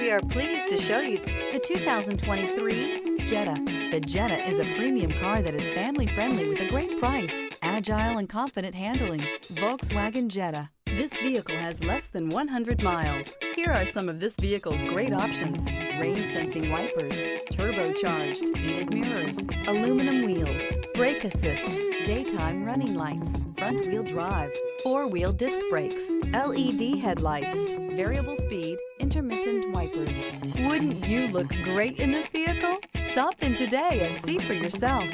We are pleased to show you the 2023 Jetta. The Jetta is a premium car that is family-friendly with a great price, agile and confident handling. Volkswagen Jetta. This vehicle has less than 100 miles. Here are some of this vehicle's great options: rain-sensing wipers, turbocharged, heated mirrors, aluminum wheels, brake assist, daytime running lights, front-wheel drive, four-wheel disc brakes, LED headlights, variable speed, intermittent wipers. Wouldn't you look great in this vehicle? Stop in today and see for yourself.